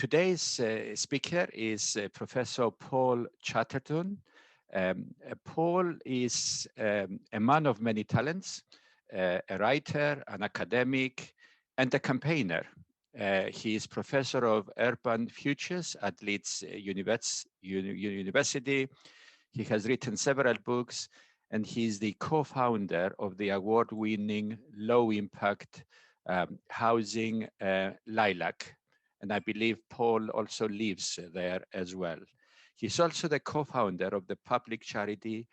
Today's speaker is Professor Paul Chatterton. Paul is a man of many talents, a writer, an academic, and a campaigner. He is Professor of Urban Futures at Leeds University. He has written several books, and he is the co-founder of the award-winning low-impact housing Lilac. And I believe Paul also lives there as well. He's also the co-founder of the public charity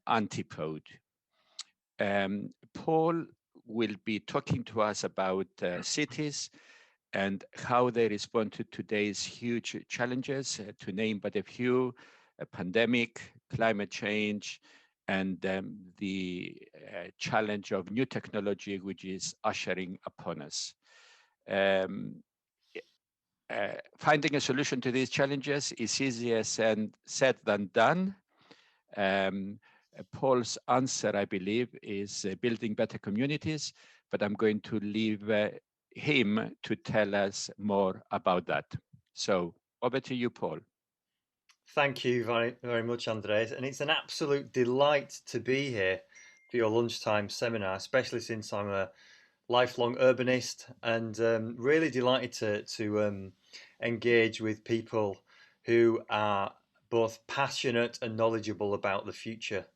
Antipode. Paul will be talking to us about cities and how they respond to today's huge challenges, to name but a few: a pandemic, climate change, and the challenge of new technology, which is ushering upon us. Finding a solution to these challenges is easier said than done. Paul's answer, I believe, is building better communities, but I'm going to leave him to tell us more about that. So over to you, Paul. Thank you very, very much, Andres. And it's an absolute delight to be here for your lunchtime seminar, especially since I'm a lifelong urbanist and really delighted to engage with people who are both passionate and knowledgeable about the future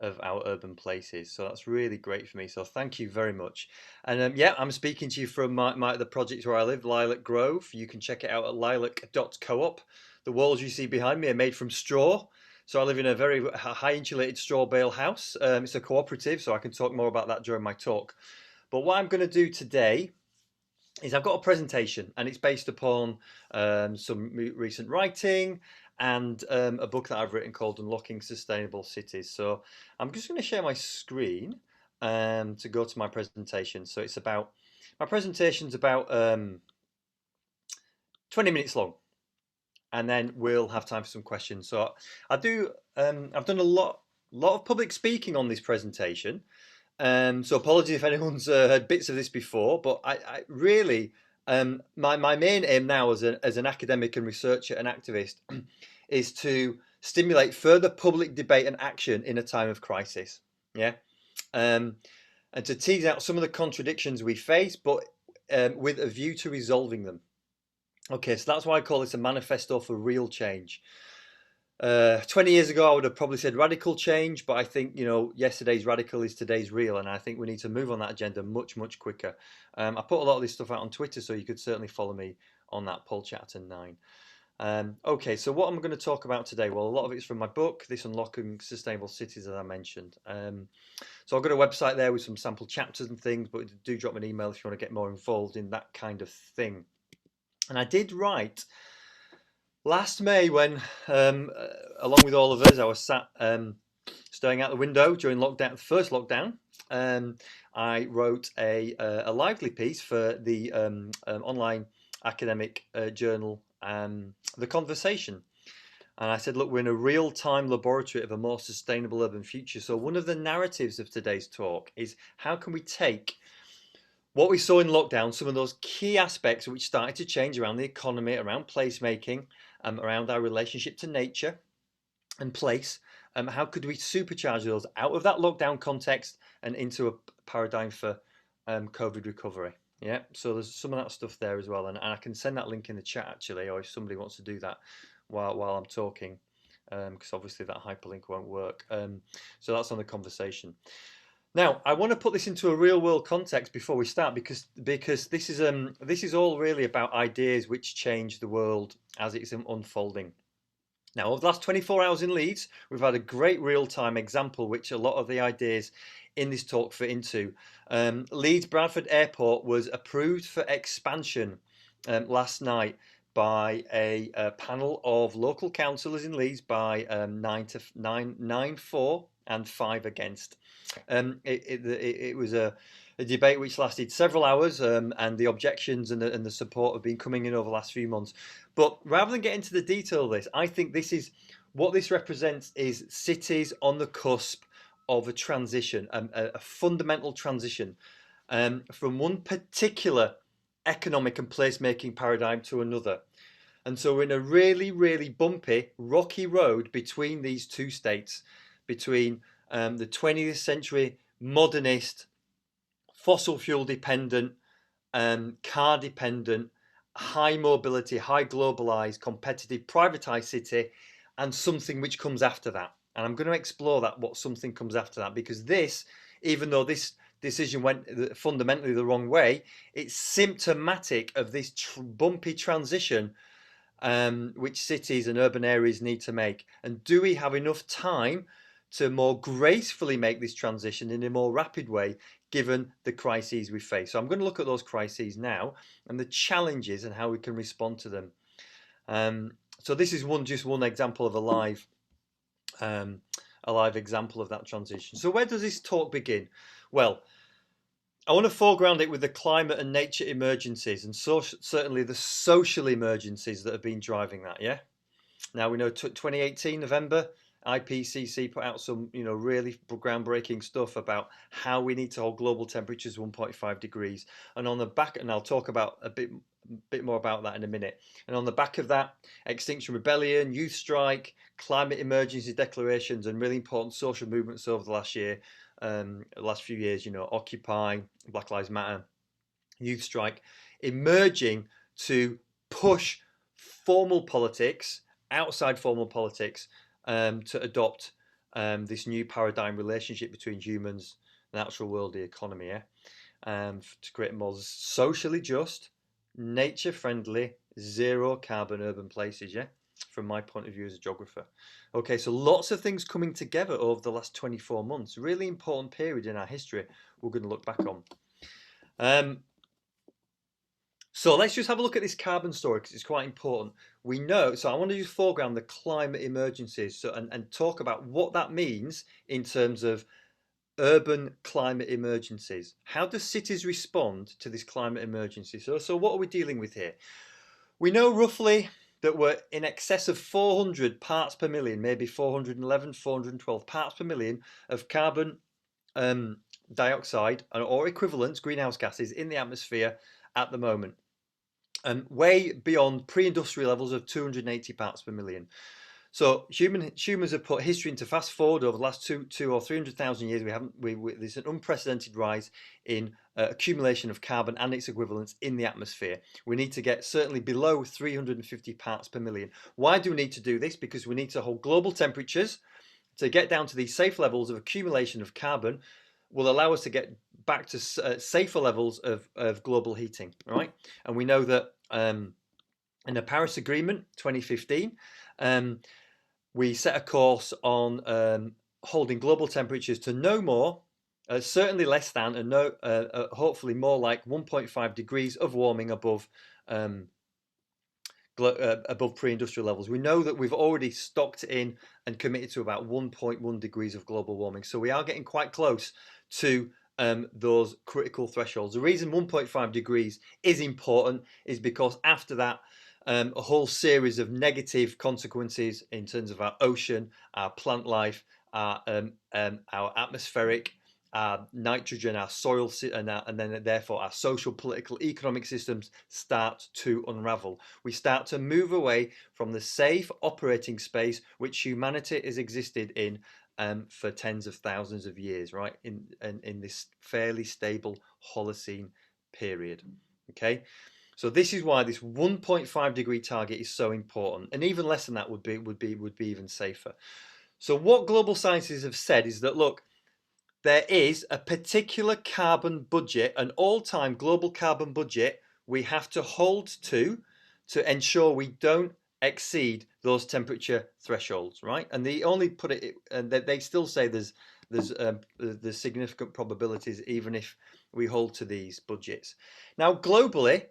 of our urban places. So that's really great for me. So thank you very much. And yeah, I'm speaking to you from the project where I live, Lilac Grove. You can check it out at lilac.coop. The walls you see behind me are made from straw. So I live in a very high insulated straw bale house. It's a cooperative, so I can talk more about that during my talk. But what I'm going to do today is I've got a presentation, and it's based upon some recent writing and a book that I've written called Unlocking Sustainable Cities. So I'm just going to share my screen to go to my presentation. So it's about, my presentation's about 20 minutes long, and then we'll have time for some questions. So I've done a lot of public speaking on this presentation. So apologies if anyone's heard bits of this before, but I really, my main aim now as an academic and researcher and activist is to stimulate further public debate and action in a time of crisis. Yeah. And to tease out some of the contradictions we face, but with a view to resolving them. Okay, so that's why I call this a manifesto for real change. 20 years ago, I would have probably said radical change, but I think, yesterday's radical is today's real, and I think we need to move on that agenda much, much quicker. I put a lot of this stuff out on Twitter, so you could certainly follow me on that, Paul Chatterton 9. Okay, so what I'm going to talk about today, well, a lot of it's from my book, this Unlocking Sustainable Cities, as I mentioned. So I've got a website there with some sample chapters and things, but do drop me an email if you want to get more involved in that kind of thing. And I did write last May when, along with all of us, I was sat staring out the window during lockdown, the first lockdown. I wrote a lively piece for the online academic journal, The Conversation. And I said, look, we're in a real-time laboratory of a more sustainable urban future. So one of the narratives of today's talk is how can we take what we saw in lockdown, some of those key aspects which started to change around the economy, around placemaking, around our relationship to nature and place, how could we supercharge those out of that lockdown context and into a paradigm for COVID recovery? Yeah, so there's some of that stuff there as well, and I can send that link in the chat actually, or if somebody wants to do that while I'm talking, because obviously that hyperlink won't work. So that's on The Conversation. Now, I want to put this into a real-world context before we start, because this is all really about ideas which change the world as it's unfolding. Now, over the last 24 hours in Leeds, we've had a great real-time example which a lot of the ideas in this talk fit into. Leeds Bradford Airport was approved for expansion last night by a panel of local councillors in Leeds by 9-4 and 5 against. It was a debate which lasted several hours, and the objections and the support have been coming in over the last few months. But rather than get into the detail of this, I think this is what this represents is cities on the cusp of a transition, a fundamental transition from one particular economic and placemaking paradigm to another. And so we're in a really, really bumpy, rocky road between these two states, between the 20th century modernist, fossil fuel dependent, car dependent, high mobility, high globalized, competitive, privatized city, and something which comes after that. And I'm going to explore that, what something comes after that, because this, even though this decision went fundamentally the wrong way, it's symptomatic of this bumpy transition which cities and urban areas need to make. And do we have enough time to more gracefully make this transition in a more rapid way, given the crises we face? So I'm going to look at those crises now and the challenges and how we can respond to them. So this is just one example of a live example of that transition. So where does this talk begin? Well, I want to foreground it with the climate and nature emergencies, and certainly the social emergencies that have been driving that. Yeah. Now we know 2018 November, IPCC put out some really groundbreaking stuff about how we need to hold global temperatures 1.5 degrees, and on the back, and I'll talk about a bit more about that in a minute. And on the back of that, Extinction Rebellion, Youth Strike, climate emergency declarations, and really important social movements over the last few years, Occupy, Black Lives Matter, Youth Strike, emerging to push formal politics, outside formal politics, to adopt this new paradigm relationship between humans, the natural world, the economy, to create more socially just, nature friendly, zero carbon urban places, from my point of view as a geographer. Okay, so lots of things coming together over the last 24 months. Really important period in our history we're going to look back on. So let's just have a look at this carbon story, because it's quite important. We know, so I want to just foreground the climate emergencies and talk about what that means in terms of urban climate emergencies. How do cities respond to this climate emergency? So what are we dealing with here? We know roughly that we're in excess of 400 parts per million, maybe 411, 412 parts per million of carbon dioxide or equivalents, greenhouse gases, in the atmosphere at the moment. And way beyond pre-industrial levels of 280 parts per million. So humans have put history into fast forward over the last two or 300,000 years. There's an unprecedented rise in accumulation of carbon and its equivalents in the atmosphere. We need to get certainly below 350 parts per million. Why do we need to do this? Because we need to hold global temperatures to get down to these safe levels of accumulation of carbon. Will allow us to get back to safer levels of global heating, right? And we know that in the Paris Agreement 2015, we set a course on holding global temperatures to no more, certainly less than, and hopefully more like 1.5 degrees of warming above pre-industrial levels. We know that we've already stocked in and committed to about 1.1 degrees of global warming. So we are getting quite close to those critical thresholds. The reason 1.5 degrees is important is because after that, a whole series of negative consequences in terms of our ocean, our plant life, our atmospheric, our nitrogen, our soil, and then therefore our social, political, economic systems start to unravel. We start to move away from the safe operating space which humanity has existed in for tens of thousands of years, right? In this fairly stable Holocene period. Okay. So this is why this 1.5 degree target is so important, and even less than that would be even safer. So what global scientists have said is that, look, there is a particular carbon budget, an all-time global carbon budget we have to hold to ensure we don't exceed those temperature thresholds, right? And they only put it, and they still say there's significant probabilities even if we hold to these budgets. Now, globally,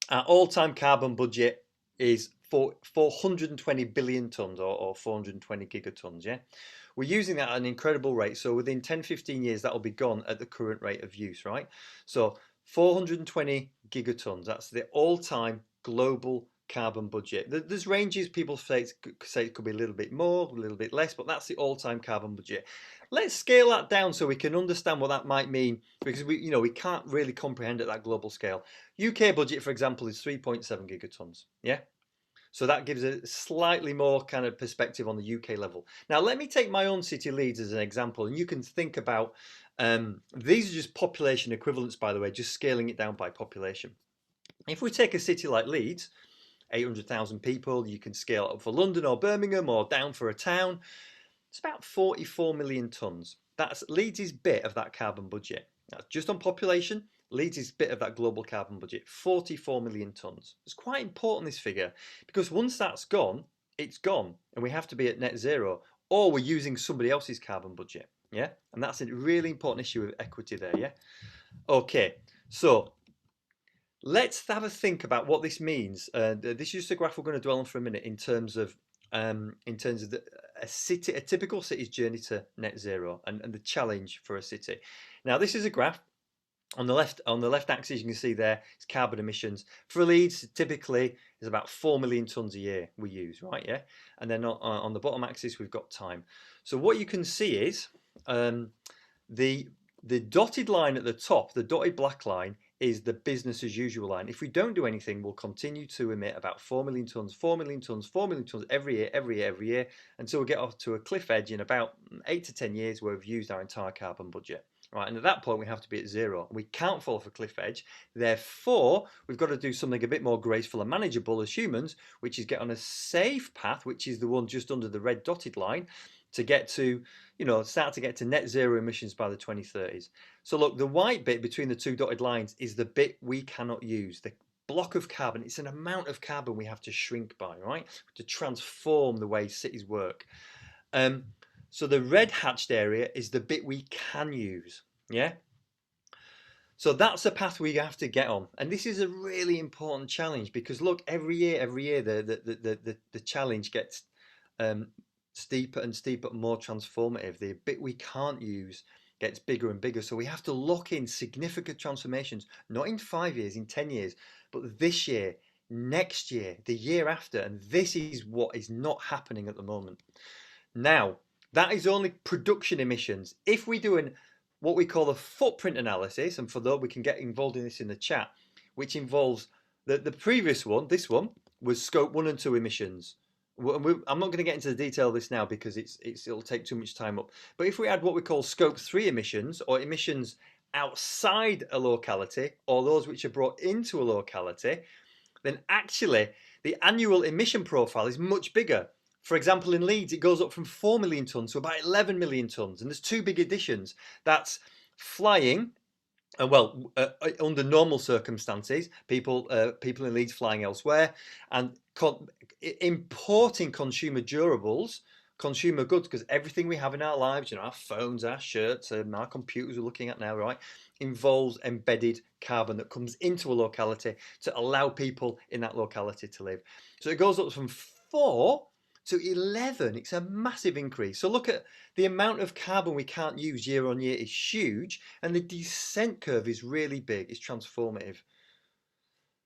our all-time carbon budget is 420 billion tons or 420 gigatons, yeah? We're using that at an incredible rate. So within 10, 15 years, that will be gone at the current rate of use, right? So 420 gigatons, that's the all-time global carbon budget. There's ranges, people say it could be a little bit more, a little bit less, but that's the all-time carbon budget. Let's scale that down so we can understand what that might mean, because we can't really comprehend at that global scale. UK budget, for example, is 3.7 gigatons, yeah? So that gives a slightly more kind of perspective on the UK level. Now, let me take my own city, Leeds, as an example, and you can think about, these are just population equivalents, by the way, just scaling it down by population. If we take a city like Leeds, 800,000 people, you can scale up for London or Birmingham or down for a town. It's about 44 million tonnes. That's Leeds' bit of that carbon budget. That's just on population. Leeds' bit of that global carbon budget, 44 million tonnes. It's quite important, this figure, because once that's gone, it's gone, and we have to be at net zero, or we're using somebody else's carbon budget. Yeah, and that's a really important issue of equity there. Yeah. Okay, so let's have a think about what this means. This is just a graph we're going to dwell on for a minute in terms of a typical city's journey to net zero and the challenge for a city. Now, this is a graph. On the left axis, you can see there it's carbon emissions. For Leeds, typically is about 4 million tonnes a year we use, right? Yeah, and then on the bottom axis we've got time. So what you can see is the dotted line at the top, the dotted black line, is the business as usual line. If we don't do anything, we'll continue to emit about 4 million tonnes, 4 million tonnes, 4 million tonnes every year, until we get off to a cliff edge in about 8 to 10 years where we've used our entire carbon budget. Right, and at that point we have to be at zero. We can't fall off a cliff edge. Therefore, we've got to do something a bit more graceful and manageable as humans, which is get on a safe path, which is the one just under the red dotted line, to get to, start to get to net zero emissions by the 2030s. So look, the white bit between the two dotted lines is the bit we cannot use. The block of carbon, it's an amount of carbon we have to shrink by, right? To transform the way cities work. So the red hatched area is the bit we can use, yeah? So that's a path we have to get on. And this is a really important challenge because look, every year, the challenge gets steeper and steeper, more transformative. The bit we can't use gets bigger and bigger. So we have to lock in significant transformations, not in 5 years, in 10 years, but this year, next year, the year after. And this is what is not happening at the moment. Now, that is only production emissions. If we do what we call a footprint analysis, and for those we can get involved in this in the chat, which involves the previous one, this one, was scope 1 and 2 emissions. I'm not going to get into the detail of this now because it'll take too much time up. But if we add what we call scope 3 emissions, or emissions outside a locality, or those which are brought into a locality, then actually the annual emission profile is much bigger. For example, in Leeds, it goes up from 4 million tonnes to about 11 million tonnes. And there's two big additions. That's flying, under normal circumstances, people in Leeds flying elsewhere, and importing consumer durables, consumer goods, because everything we have in our lives, our phones, our shirts, our computers we're looking at now, right, involves embedded carbon that comes into a locality to allow people in that locality to live. So it goes up from 4 to 11. It's a massive increase. So look at the amount of carbon we can't use year on year is huge, and the descent curve is really big. It's transformative.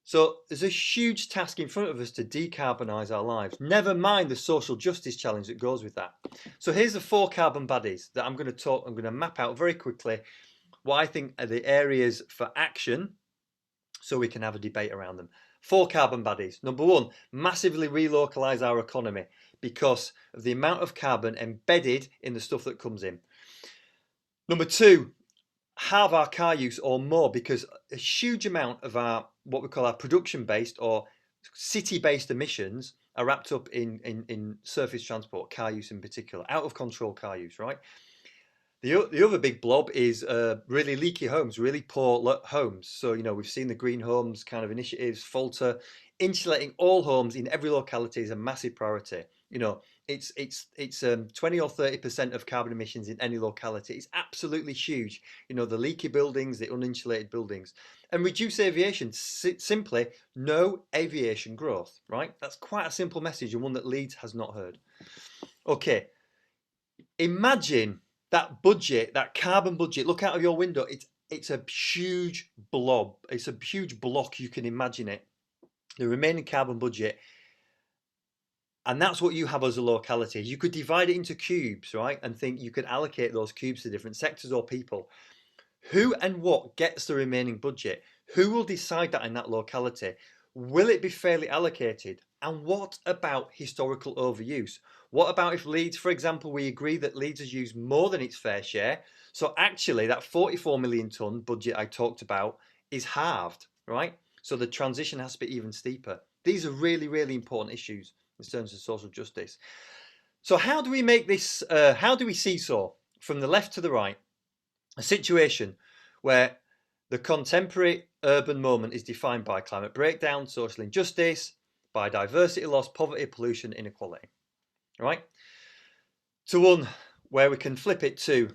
So there's a huge task in front of us to decarbonise our lives. Never mind the social justice challenge that goes with that. So here's the 4 carbon baddies that I'm going to map out very quickly what I think are the areas for action so we can have a debate around them. 4 carbon baddies. Number 1, massively relocalise our economy because of the amount of carbon embedded in the stuff that comes in. Number 2, halve our car use or more, because a huge amount of our what we call our production-based or city-based emissions are wrapped up in surface transport, car use in particular, out of control car use, right? The other big blob is really leaky homes, really poor homes. So, we've seen the green homes kind of initiatives falter. Insulating all homes in every locality is a massive priority. It's 20 or 30% of carbon emissions in any locality. It's absolutely huge. The leaky buildings, the uninsulated buildings. And reduce aviation, simply no aviation growth, right? That's quite a simple message and one that Leeds has not heard. Okay, imagine that budget, that carbon budget, look out of your window. It's a huge blob. It's a huge block. You can imagine it. The remaining carbon budget. And that's what you have as a locality. You could divide it into cubes, right? And think you could allocate those cubes to different sectors or people. Who and what gets the remaining budget? Who will decide that in that locality? Will it be fairly allocated? And what about historical overuse? What about if Leeds, for example, we agree that Leeds has used more than its fair share? So actually that 44 million tonne budget I talked about is halved, right? So the transition has to be even steeper. These are really, really important issues in terms of social justice. So how do we make this, how do we seesaw from the left to the right? A situation where the contemporary urban moment is defined by climate breakdown, social injustice, biodiversity loss, poverty, pollution, inequality, right? To one where we can flip it to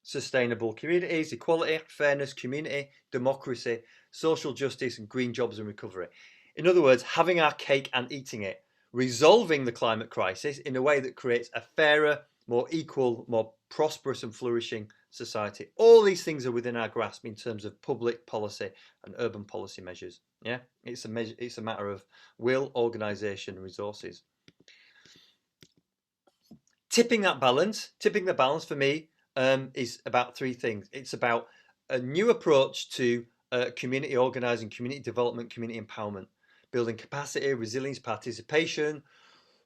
sustainable communities, equality, fairness, community, democracy, social justice, and green jobs and recovery. In other words, having our cake and eating it, resolving the climate crisis in a way that creates a fairer, more equal, more prosperous and flourishing society. All these things are within our grasp in terms of public policy and urban policy measures. Yeah, it's a matter of will, organisation, resources. Tipping the balance for me is about three things. It's about a new approach to community organising, community development, community empowerment, building capacity, resilience, participation,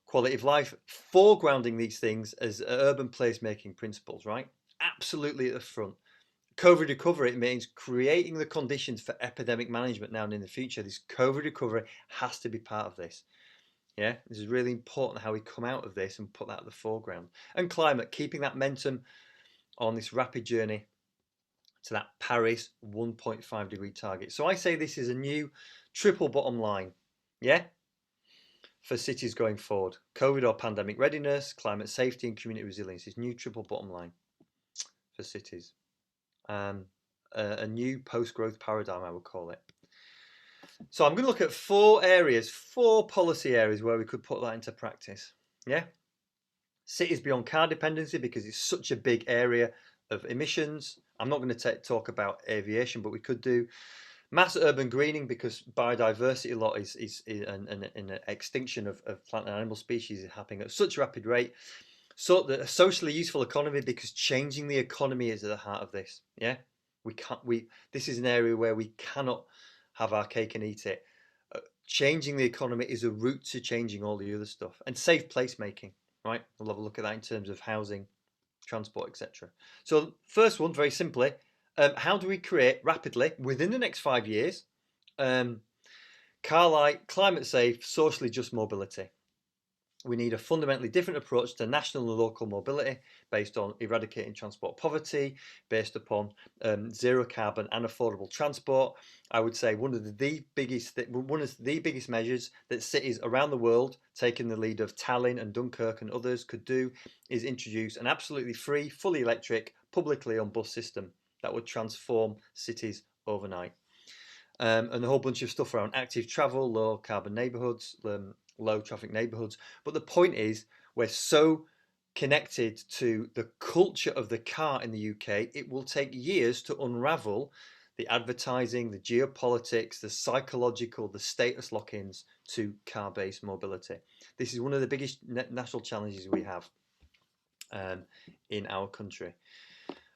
quality of life, foregrounding these things as urban placemaking principles, right? Absolutely at the front. COVID recovery, it means creating the conditions for epidemic management now and in the future. This COVID recovery has to be part of this. Yeah, this is really important how we come out of this and put that at the foreground. And climate, keeping that momentum on this rapid journey to that Paris 1.5 degree target. So I say this is a new triple bottom line, yeah, for cities going forward. COVID or pandemic readiness, climate safety and community resilience is new triple bottom line for cities. A new post-growth paradigm, I would call it. So I'm going to look at four policy areas where we could put that into practice. Yeah. Cities beyond car dependency, because it's such a big area of emissions. I'm not going to talk about aviation, but we could do mass urban greening, because biodiversity a lot is an extinction of plant and animal species is happening at such a rapid rate. So the socially useful economy, because changing the economy is at the heart of this. Yeah, this is an area where we cannot have our cake and eat it. Changing the economy is a route to changing all the other stuff. And safe placemaking, right? We'll have a look at that in terms of housing, transport, etc. So first one, very simply, how do we create rapidly, within the next 5 years, car light, climate safe, socially just mobility? We need a fundamentally different approach to national and local mobility based on eradicating transport poverty, based upon zero carbon and affordable transport. I would say one of the biggest measures that cities around the world, taking the lead of Tallinn and Dunkirk and others, could do is introduce an absolutely free, fully electric, publicly owned bus system that would transform cities overnight. And a whole bunch of stuff around active travel, low carbon neighbourhoods, low traffic neighbourhoods. But the point is, we're so connected to the culture of the car in the UK, it will take years to unravel the advertising, the geopolitics, the psychological, the status lock-ins to car-based mobility. This is one of the biggest national challenges we have in our country.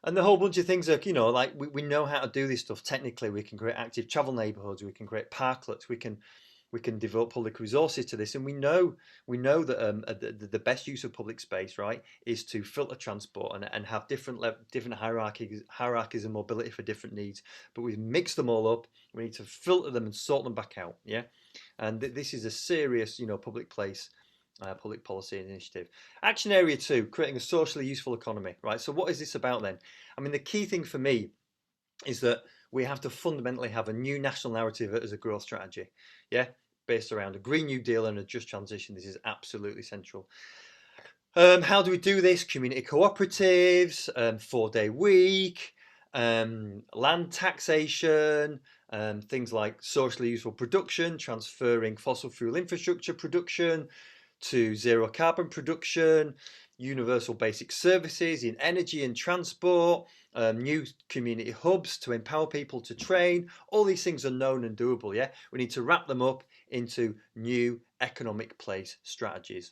And the whole bunch of things are, like we know how to do this stuff technically. We can create active travel neighbourhoods. We can create parklets. We can devote public resources to this. And we know that the best use of public space, right, is to filter transport and have different hierarchies of mobility for different needs. But we've mixed them all up. We need to filter them and sort them back out. Yeah, and this is a serious, public policy initiative. Action area 2, creating a socially useful economy, right? So what is this about then? I mean, the key thing for me is that we have to fundamentally have a new national narrative as a growth strategy, yeah, based around a Green New Deal and a just transition. This is absolutely central. How do we do this? Community cooperatives, 4-day week, land taxation, things like socially useful production, transferring fossil fuel infrastructure production to zero carbon production, universal basic services in energy and transport, new community hubs to empower people to train. All these things are known and doable, yeah? We need to wrap them up into new economic place strategies.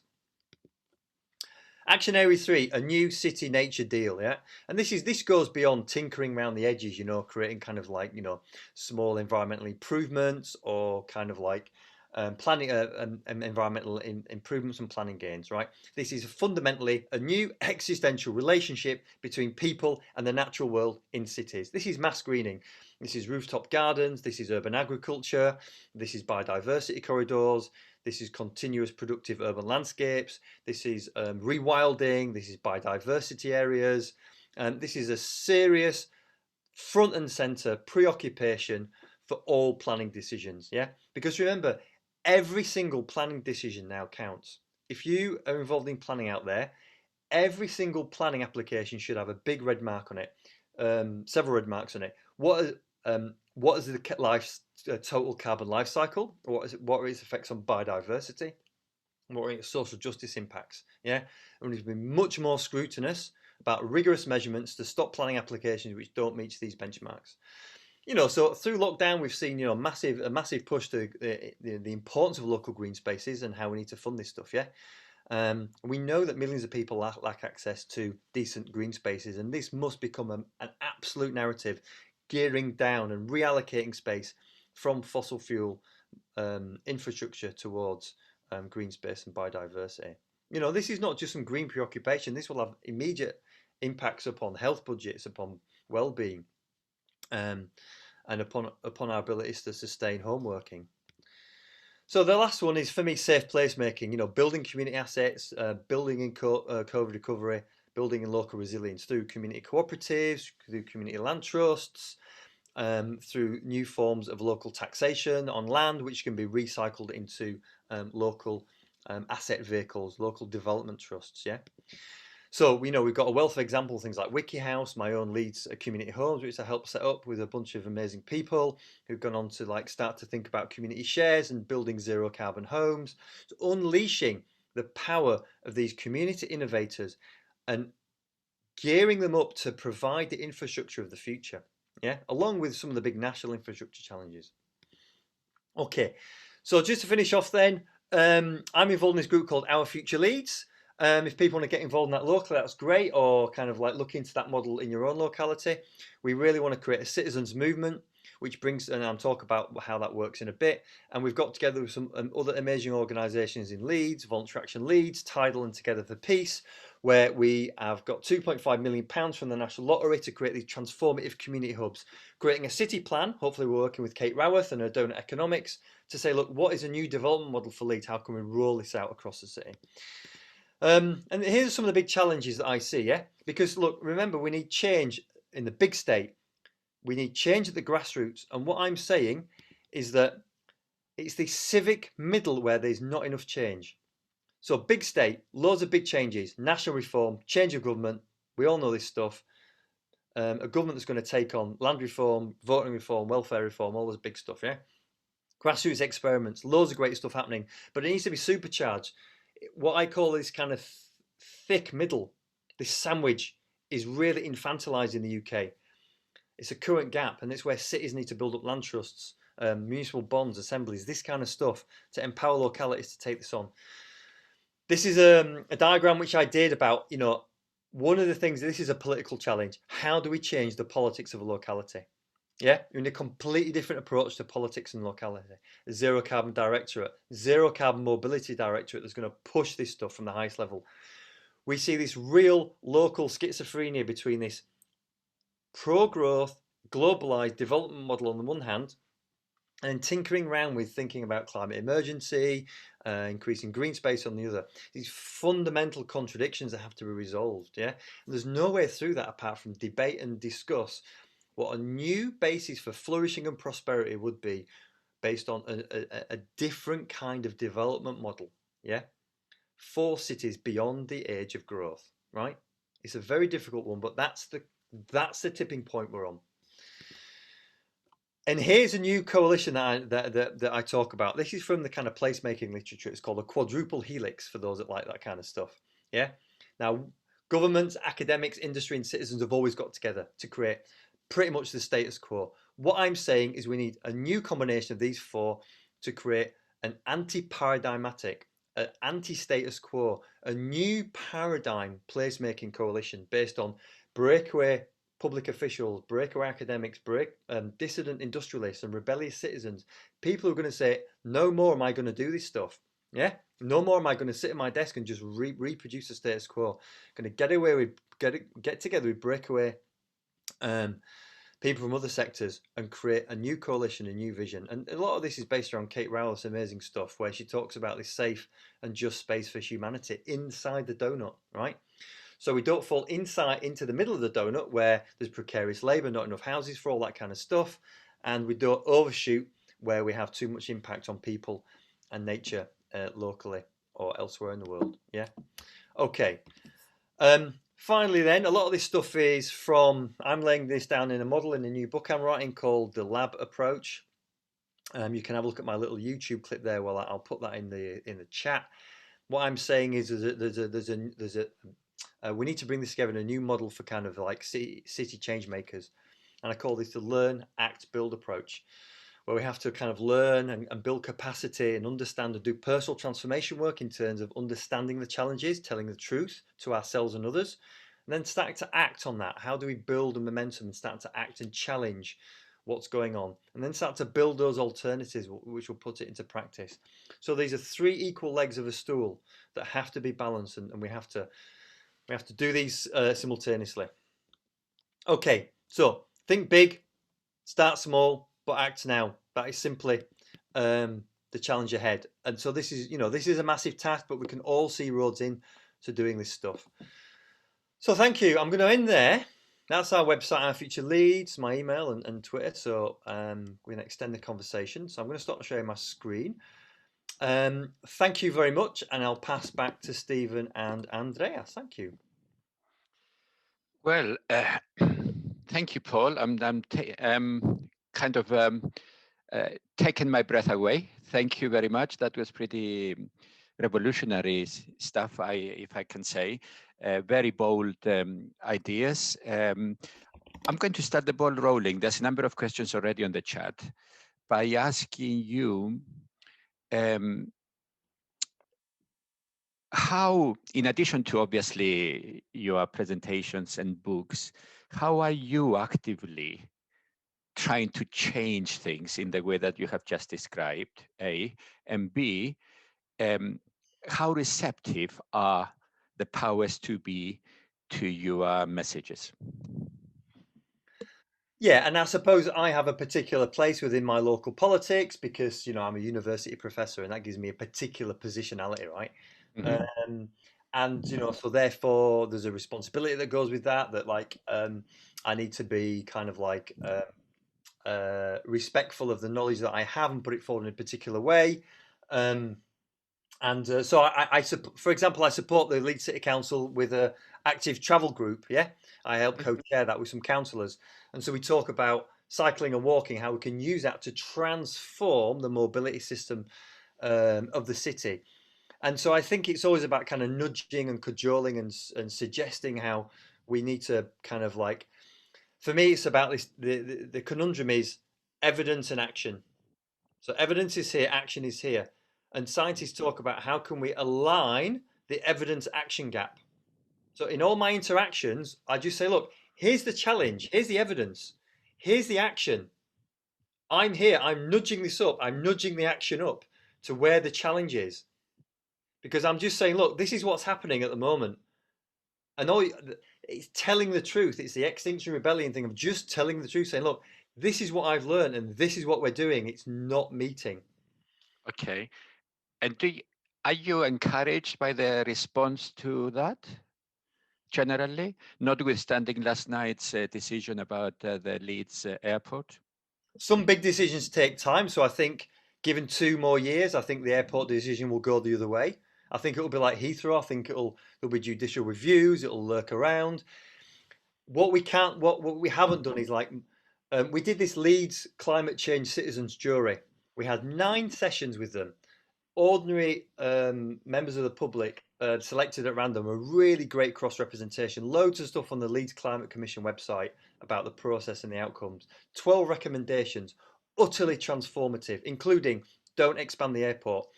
Action area 3, a new city nature deal, yeah? And this goes beyond tinkering around the edges, creating kind of like, small environmental improvements or kind of like planning, environmental improvements and planning gains, right? This is fundamentally a new existential relationship between people and the natural world in cities. This is mass greening. This is rooftop gardens. This is urban agriculture. This is biodiversity corridors. This is continuous productive urban landscapes. This is rewilding. This is biodiversity areas. This is a serious front and center preoccupation for all planning decisions. Yeah, because remember, every single planning decision now counts. If you are involved in planning out there, every single planning application should have a big red mark on it, several red marks on it. What is the total carbon life cycle? What are its effects on biodiversity? What are its social justice impacts? Yeah, and there's been much more scrutinous about rigorous measurements to stop planning applications which don't meet these benchmarks. So through lockdown, we've seen, a massive push to the importance of local green spaces and how we need to fund this stuff. Yeah, we know that millions of people lack access to decent green spaces, and this must become an absolute narrative, gearing down and reallocating space from fossil fuel infrastructure towards green space and biodiversity. This is not just some green preoccupation. This will have immediate impacts upon health budgets, upon well-being, and upon our abilities to sustain home working. So the last one is, for me, safe placemaking. Building community assets, building in COVID recovery, building in local resilience through community cooperatives, through community land trusts, through new forms of local taxation on land, which can be recycled into local asset vehicles, local development trusts. Yeah. So we've got a wealth of examples, things like Wiki House, my own Leeds community homes, which I helped set up with a bunch of amazing people who've gone on to start to think about community shares and building zero carbon homes. So unleashing the power of these community innovators and gearing them up to provide the infrastructure of the future. Yeah, along with some of the big national infrastructure challenges. Okay, so just to finish off then, I'm involved in this group called Our Future Leeds. If people want to get involved in that locally, that's great, or kind of look into that model in your own locality. We really want to create a citizens movement, which brings, and I'll talk about how that works in a bit. And we've got together with some other amazing organisations in Leeds, Voluntary Action Leeds, Tidal and Together for Peace, where we have got £2.5 million from the National Lottery to create these transformative community hubs, creating a city plan. Hopefully we're working with Kate Raworth and her Donut Economics to say, look, what is a new development model for Leeds? How can we roll this out across the city? And here's some of the big challenges that I see, yeah? Because look, remember, we need change in the big state. We need change at the grassroots. And what I'm saying is that it's the civic middle where there's not enough change. So big state, loads of big changes, national reform, change of government. We all know this stuff. A government that's going to take on land reform, voting reform, welfare reform, all this big stuff, yeah? Grassroots experiments, loads of great stuff happening, but it needs to be supercharged. What I call this kind of thick middle, this sandwich, is really infantilized in the UK. It's a current gap, and it's where cities need to build up land trusts, municipal bonds, assemblies, this kind of stuff to empower localities to take this on. This is a diagram which I did about, one of the things, this is a political challenge. How do we change the politics of a locality? Yeah, in a completely different approach to politics and locality. A zero carbon directorate, zero carbon mobility directorate that's going to push this stuff from the highest level. We see this real local schizophrenia between this pro-growth, globalized development model on the one hand, and tinkering around with thinking about climate emergency, increasing green space on the other. These fundamental contradictions that have to be resolved. Yeah, and there's no way through that apart from debate and discuss what a new basis for flourishing and prosperity would be based on a different kind of development model. Yeah, for cities beyond the age of growth. Right, it's a very difficult one, but that's the tipping point we're on. And here's a new coalition that I talk about. This is from the kind of placemaking literature. It's called a quadruple helix for those that like that kind of stuff. Yeah. Now, governments, academics, industry, and citizens have always got together to create pretty much the status quo. What I'm saying is we need a new combination of these four to create an anti-paradigmatic, an anti-status quo, a new paradigm placemaking coalition based on breakaway public officials, breakaway academics, dissident industrialists and rebellious citizens, people who are going to say, no more am I going to do this stuff. Yeah, no more am I going to sit at my desk and just reproduce the status quo. Going to get away with get together with breakaway people from other sectors and create a new coalition, a new vision. And a lot of this is based around Kate Rowley's amazing stuff, where she talks about this safe and just space for humanity inside the donut, right? So we don't fall inside into the middle of the donut where there's precarious labour, not enough houses for all that kind of stuff, and we don't overshoot where we have too much impact on people and nature locally or elsewhere in the world. Yeah. Okay. Finally, then, a lot of this stuff is from, I'm laying this down in a model in a new book I'm writing called The Lab Approach. You can have a look at my little YouTube clip there. Well, I'll put that in the chat. What I'm saying is we need to bring this together in a new model for kind of like city change makers. And I call this the learn, act, build approach, where we have to kind of learn and build capacity and understand and do personal transformation work in terms of understanding the challenges, telling the truth to ourselves and others, and then start to act on that. How do we build a momentum and start to act and challenge what's going on, and then start to build those alternatives which will put it into practice. So these are three equal legs of a stool that have to be balanced, and we have to do these simultaneously. Okay, so think big, start small, but act now. That is simply the challenge ahead. And so this is a massive task, but we can all see roads in to doing this stuff. So thank you. I'm going to end there. That's our website, our future Leeds, my email and Twitter. So we're going to extend the conversation. So I'm going to start sharing my screen. Thank you very much, and I'll pass back to Stephen and Andrea. Thank you. Well, thank you, Paul. I'm kind of taken my breath away. Thank you very much. That was pretty revolutionary stuff, if I can say. Very bold ideas. I'm going to start the ball rolling. There's a number of questions already on the chat by asking you how, in addition to obviously your presentations and books, how are you actively trying to change things in the way that you have just described, A, and B, how receptive are the powers to be to your messages? Yeah, and I suppose I have a particular place within my local politics because, I'm a university professor and that gives me a particular positionality, right? Mm-hmm. And, so therefore there's a responsibility that goes with that like I need to be kind of like respectful of the knowledge that I have and put it forward in a particular way. So I for example, I support the Leeds City Council with a active travel group. Yeah, I help co-chair that with some councillors, and so we talk about cycling and walking, how we can use that to transform the mobility system of the city. And so I think it's always about kind of nudging and cajoling and suggesting how we need to kind of like. For me, it's about this. The conundrum is evidence and action. So evidence is here, action is here. And scientists talk about how can we align the evidence action gap. So in all my interactions, I just say, look, here's the challenge, here's the evidence, here's the action. I'm here, I'm nudging this up, I'm nudging the action up to where the challenge is. Because I'm just saying, look, this is what's happening at the moment. And it's telling the truth. It's the Extinction Rebellion thing of just telling the truth, saying, look, this is what I've learned and this is what we're doing. It's not meeting. Okay. And are you encouraged by the response to that? Generally, notwithstanding last night's decision about the Leeds airport? Some big decisions take time. So I think given 2 more years, I think the airport decision will go the other way. I think it'll be like Heathrow. I think there'll be judicial reviews. It'll lurk around. What we haven't done is like, we did this Leeds climate change citizens jury. We had 9 sessions with them. Ordinary members of the public selected at random, a really great cross representation, loads of stuff on the Leeds Climate Commission website about the process and the outcomes, 12 recommendations, utterly transformative, including don't expand the airport.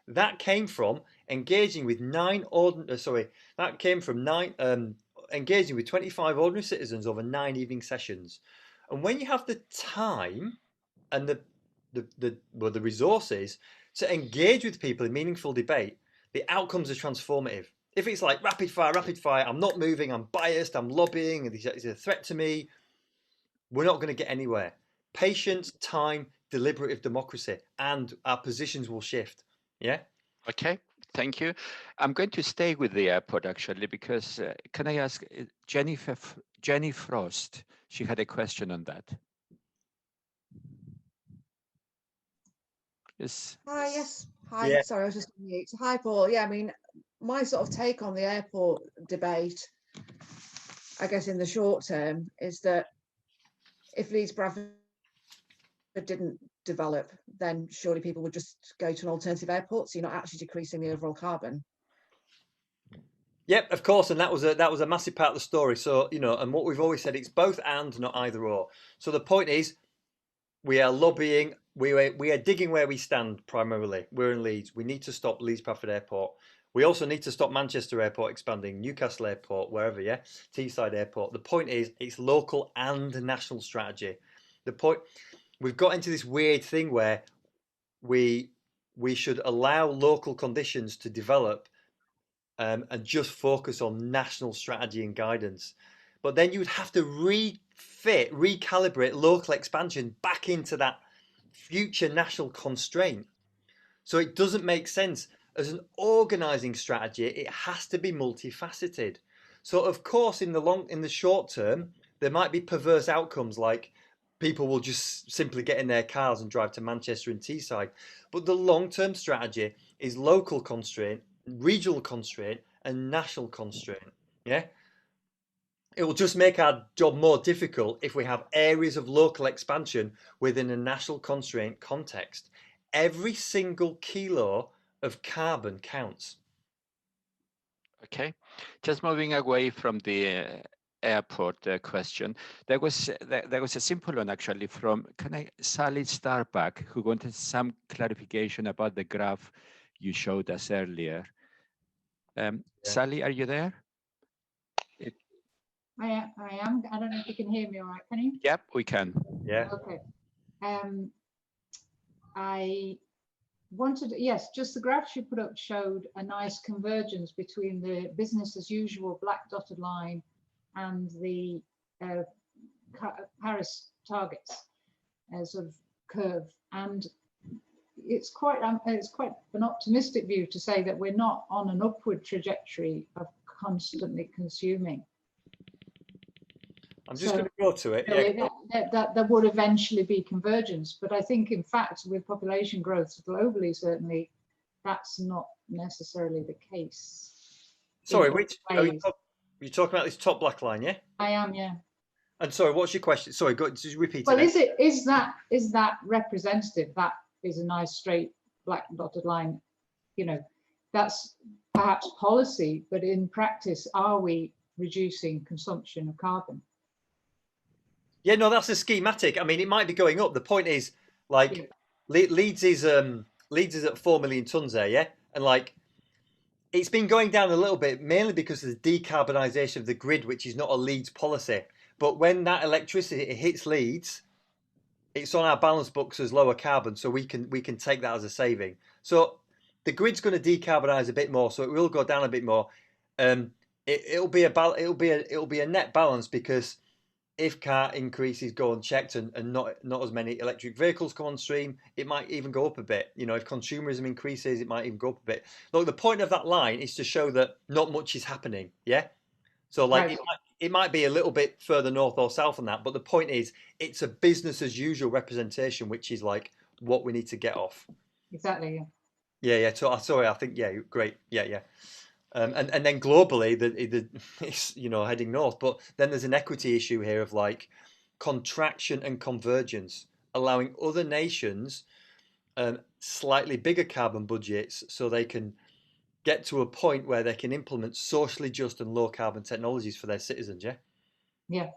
That came from engaging with 9 that came from 9 engaging with 25 ordinary citizens over 9 evening sessions. And when you have the time and the resources to engage with people in meaningful debate, the outcomes are transformative. If it's like rapid fire, I'm not moving, I'm biased, I'm lobbying, and it's a threat to me, we're not going to get anywhere. Patience, time, deliberative democracy, and our positions will shift. Yeah. Okay, thank you. I'm going to stay with the airport actually, because can I ask Jenny Frost? She had a question on that. Yes. Hi, yes. Hi, Yeah. sorry, I was just on mute. Hi, Paul. Yeah, I mean, my sort of take on the airport debate, I guess in the short term, is that if Leeds Bradford didn't develop, then surely people would just go to an alternative airport, so you're not actually decreasing the overall carbon. Yep, of course, and that was a massive part of the story. So, you know, and what we've always said, it's both and, not either or. So the point is, we are lobbying, we are digging where we stand primarily. We're in Leeds. We need to stop Leeds Bradford Airport. We also need to stop Manchester Airport expanding, Newcastle Airport, wherever, yeah, Teesside Airport. The point is, it's local and national strategy. The point, we've got into this weird thing where we should allow local conditions to develop and just focus on national strategy and guidance. But then you would have to recalibrate local expansion back into that future national constraint. So it doesn't make sense. As an organizing strategy, it has to be multifaceted. So of course, in the short term, there might be perverse outcomes like people will just simply get in their cars and drive to Manchester and Teesside. But the long-term strategy is local constraint, regional constraint, and national constraint. Yeah. It will just make our job more difficult if we have areas of local expansion within a national constraint context. Every single kilo of carbon counts. Okay, just moving away from the airport question. There was a simple one actually from Sally Starbuck, who wanted some clarification about the graph you showed us earlier. Sally, are you there? I am. I don't know if you can hear me all right. Can you? Yep, we can. Yeah. Okay. I wanted, yes, just the graphs you put up showed a nice convergence between the business as usual black dotted line and the Paris targets sort of curve. And it's quite an optimistic view to say that we're not on an upward trajectory of constantly consuming. I'm just going to go to it. Yeah. There would eventually be convergence, but I think, in fact, with population growth globally, certainly, that's not necessarily the case. Sorry, which are you talking about? This top black line, yeah? I am, yeah. And sorry, what's your question? Sorry, just repeat well, it. Well, is that representative? That is a nice straight black dotted line. You know, that's perhaps policy, but in practice, are we reducing consumption of carbon? Yeah, no, that's a schematic. I mean, it might be going up. The point is, like, yeah. Leeds is at 4 million tons there, yeah, and like, it's been going down a little bit, mainly because of the decarbonisation of the grid, which is not a Leeds policy. But when that electricity hits Leeds, it's on our balance books as lower carbon, so we can take that as a saving. So the grid's going to decarbonise a bit more, so it will go down a bit more. It'll be a net balance, because if car increases go unchecked and not as many electric vehicles come on stream, it might even go up a bit. You know, if consumerism increases, it might even go up a bit. Look, the point of that line is to show that not much is happening. Yeah. So like right. it might be a little bit further north or south on that, but the point is it's a business as usual representation, which is like what we need to get off. Exactly. Yeah. So sorry, I think great. Yeah. And then globally, it's heading north. But then there's an equity issue here of like contraction and convergence, allowing other nations slightly bigger carbon budgets so they can get to a point where they can implement socially just and low carbon technologies for their citizens. Yeah,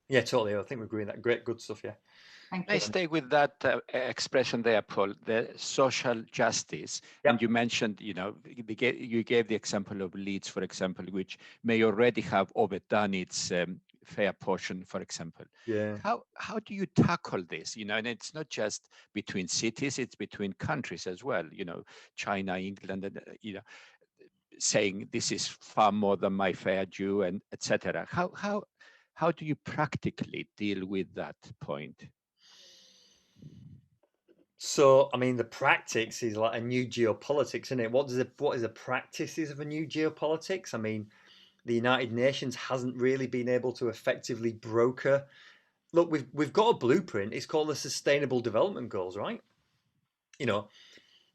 totally. I think we agree on that. Great, good stuff. Yeah. Thank I you. stay with that expression there, Paul, the social justice. Yep. And you mentioned, you gave the example of Leeds, for example, which may already have overdone its fair portion, for example. Yeah. How do you tackle this? And it's not just between cities, it's between countries as well. China, England, and, saying this is far more than my fair due, and etc. How do you practically deal with that point? So, I mean, the practice is like a new geopolitics, isn't it? What is the practices of a new geopolitics? I mean, the United Nations hasn't really been able to effectively broker. Look, we've got a blueprint. It's called the Sustainable Development Goals, right?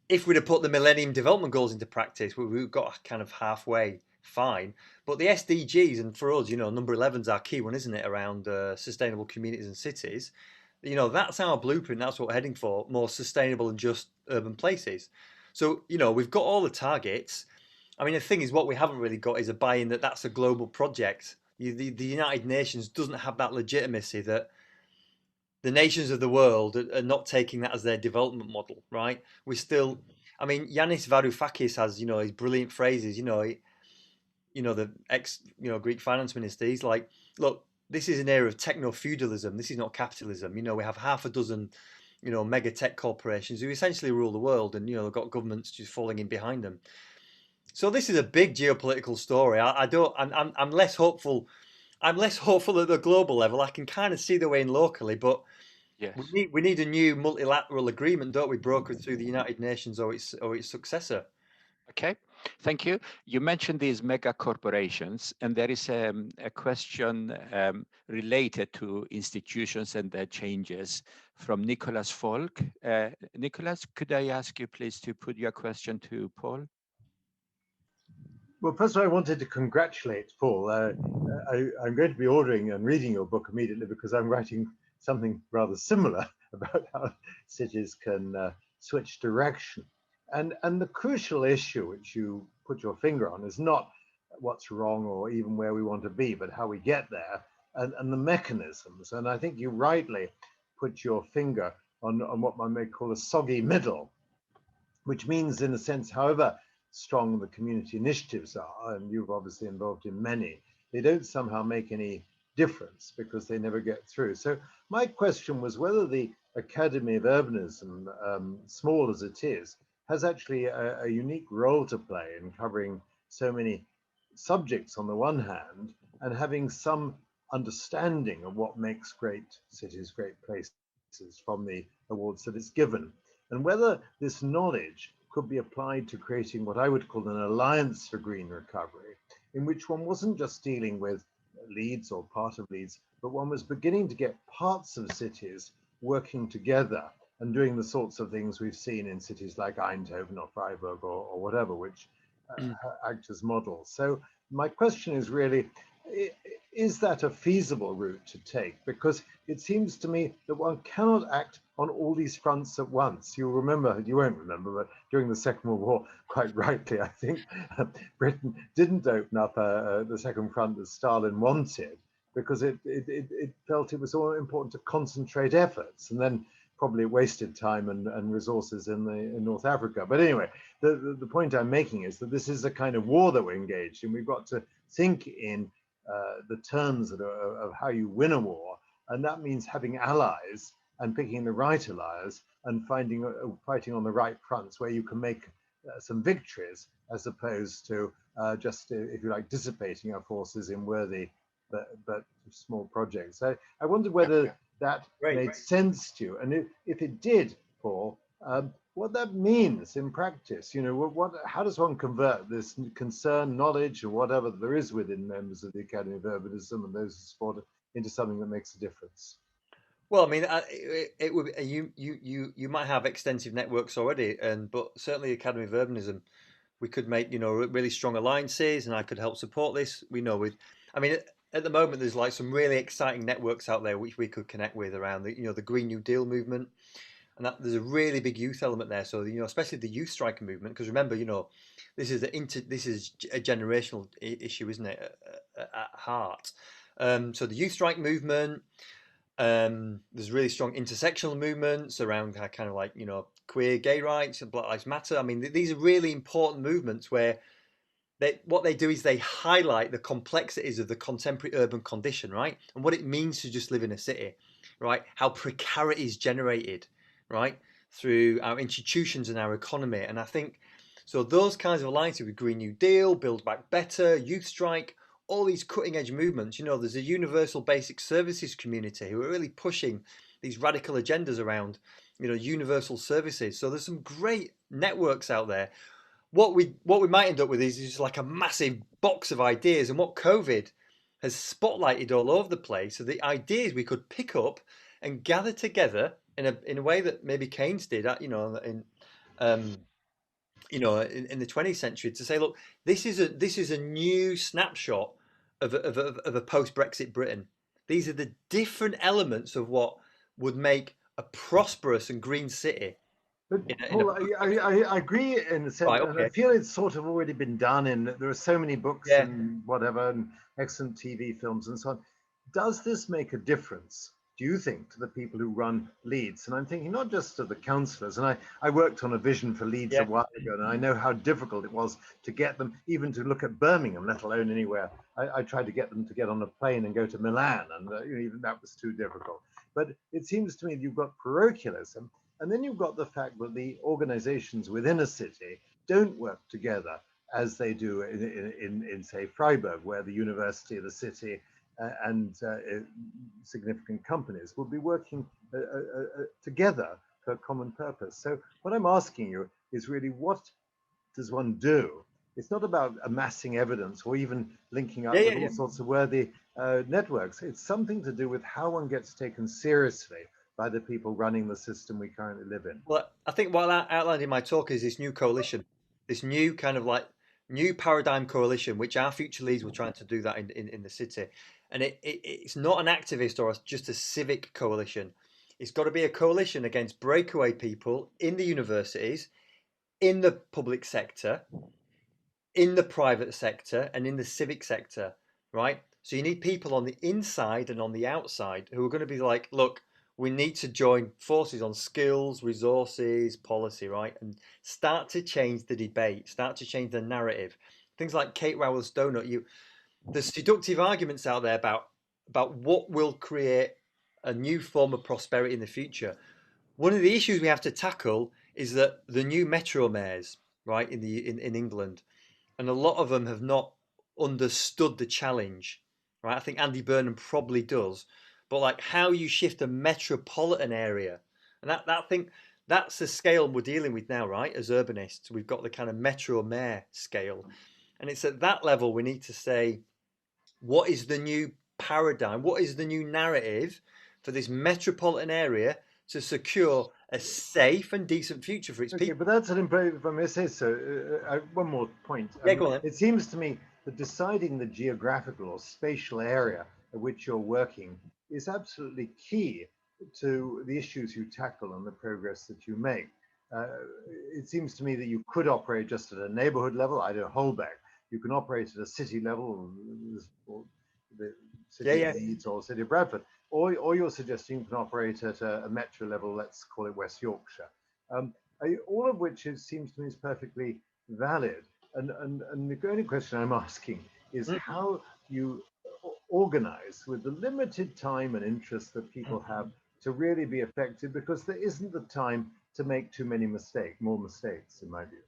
If we'd have put the Millennium Development Goals into practice, we've got kind of halfway fine. But the SDGs, and for us, number 11 is our key one, isn't it? Around sustainable communities and cities. That's our blueprint. That's what we're heading for: more sustainable and just urban places. So, we've got all the targets. I mean, the thing is, what we haven't really got is a buy-in that that's a global project. The United Nations doesn't have that legitimacy that the nations of the world are not taking that as their development model, right? We still, I mean, Yanis Varoufakis has, his brilliant phrases. The ex, Greek finance minister. He's like, look, this is an era of techno-feudalism. This is not capitalism. We have half a dozen, mega tech corporations who essentially rule the world, and they've got governments just falling in behind them. So this is a big geopolitical story. I'm less hopeful. I'm less hopeful at the global level. I can kind of see the way in locally, but Yes. we need a new multilateral agreement, don't we, brokered through the United Nations or its successor. Okay, thank you. You mentioned these mega corporations, and there is a question related to institutions and their changes from Nicholas Falk. Nicholas, could I ask you please to put your question to Paul? Well, first of all, I wanted to congratulate Paul. I'm going to be ordering and reading your book immediately because I'm writing something rather similar about how cities can switch direction. And the crucial issue which you put your finger on is not what's wrong or even where we want to be, but how we get there and the mechanisms. And I think you rightly put your finger on what one may call a soggy middle, which means, in a sense, however strong the community initiatives are, and you've obviously involved in many, they don't somehow make any difference because they never get through. So my question was whether the Academy of Urbanism, small as it is, has actually a unique role to play in covering so many subjects on the one hand, and having some understanding of what makes great cities great places from the awards that it's given, and whether this knowledge could be applied to creating what I would call an alliance for green recovery, in which one wasn't just dealing with Leeds or part of Leeds, but one was beginning to get parts of cities working together and doing the sorts of things we've seen in cities like Eindhoven or Freiburg or whatever, which act as models. So my question is really, is that a feasible route to take? Because it seems to me that one cannot act on all these fronts at once. You remember, you won't remember, but during the Second World War, quite rightly, I think, Britain didn't open up the second front that Stalin wanted, because it felt it was all important to concentrate efforts, and then probably wasted time and resources in North Africa. But anyway, the point I'm making is that this is a kind of war that we're engaged in. We've got to think in the terms of how you win a war, and that means having allies and picking the right allies and fighting on the right fronts where you can make some victories, as opposed to just, if you like, dissipating our forces in worthy but small projects. I wondered whether that made sense to you, and if it did, Paul, what that means in practice. How does one convert this concern, knowledge, or whatever there is within members of the Academy of Urbanism and those who support it into something that makes a difference? Well, I mean, it would. You might have extensive networks already, but certainly Academy of Urbanism, we could make really strong alliances, and I could help support this. I mean, at the moment there's like some really exciting networks out there which we could connect with around the Green New Deal movement, and that there's a really big youth element there. So especially the youth striker movement, because remember, this is a generational issue, isn't it, at heart? So the youth strike movement. There's really strong intersectional movements around kind of like, you know, queer, gay rights and Black Lives Matter. I mean, these are really important movements where what they do is they highlight the complexities of the contemporary urban condition, right? And what it means to just live in a city, right? How precarity is generated, right? Through our institutions and our economy. And I think, so those kinds of alliances with Green New Deal, Build Back Better, Youth Strike, all these cutting edge movements, you know, there's a universal basic services community who are really pushing these radical agendas around, you know, universal services. So there's some great networks out there. What we might end up with is just like a massive box of ideas, and what COVID has spotlighted all over the place are the ideas we could pick up and gather together in a way that maybe Keynes did, you know, in the 20th century, to say, look, this is a new snapshot of a post-Brexit Britain. These are the different elements of what would make a prosperous and green city. But Paul, I agree in a sense, Right, and I okay. feel it's sort of already been done. There are so many books Yeah. and whatever, and excellent TV films and so on. Does this make a difference, do you think, to the people who run Leeds? And I'm thinking not just to the councillors. And I worked on a vision for Leeds Yeah. a while ago, and I know how difficult it was to get them even to look at Birmingham, let alone anywhere. I tried to get them to get on a plane and go to Milan, and even that was too difficult. But it seems to me that you've got parochialism. And then you've got the fact that the organizations within a city don't work together as they do in say, Freiburg, where the university, the city, and significant companies will be working together for a common purpose. So what I'm asking you is really, what does one do? It's not about amassing evidence or even linking up with all sorts of worthy networks. It's something to do with how one gets taken seriously by the people running the system we currently live in. Well, I think what I outlined in my talk is this new coalition, this new kind of like new paradigm coalition, which our future leaders were trying to do that in the city. And it's not an activist or just a civic coalition. It's got to be a coalition against breakaway people in the universities, in the public sector, in the private sector, and in the civic sector, right? So you need people on the inside and on the outside who are going to be like, look, we need to join forces on skills, resources, policy, right? And start to change the debate, start to change the narrative. Things like Kate Raworth's donut. There's seductive arguments out there about what will create a new form of prosperity in the future. One of the issues we have to tackle is that the new metro mayors, right, in England, and a lot of them have not understood the challenge, right? I think Andy Burnham probably does, but like how you shift a metropolitan area, and that thing, that's the scale we're dealing with now, right? As urbanists, we've got the kind of metro mayor scale, and it's at that level we need to say, what is the new paradigm? What is the new narrative for this metropolitan area to secure a safe and decent future for its people? But that's an important, if I may say so. One more point. Yeah, go on. It seems to me that deciding the geographical or spatial area at which you're working is absolutely key to the issues you tackle and the progress that you make. It seems to me that you could operate just at a neighborhood level, I don't hold back. You can operate at a city level, or the city of Leeds or city of Bradford, or you're suggesting you can operate at a metro level, let's call it West Yorkshire. All of which seems to me is perfectly valid. And the only question I'm asking is how you organize with the limited time and interest that people have to really be effective, because there isn't the time to make too many more mistakes, in my view.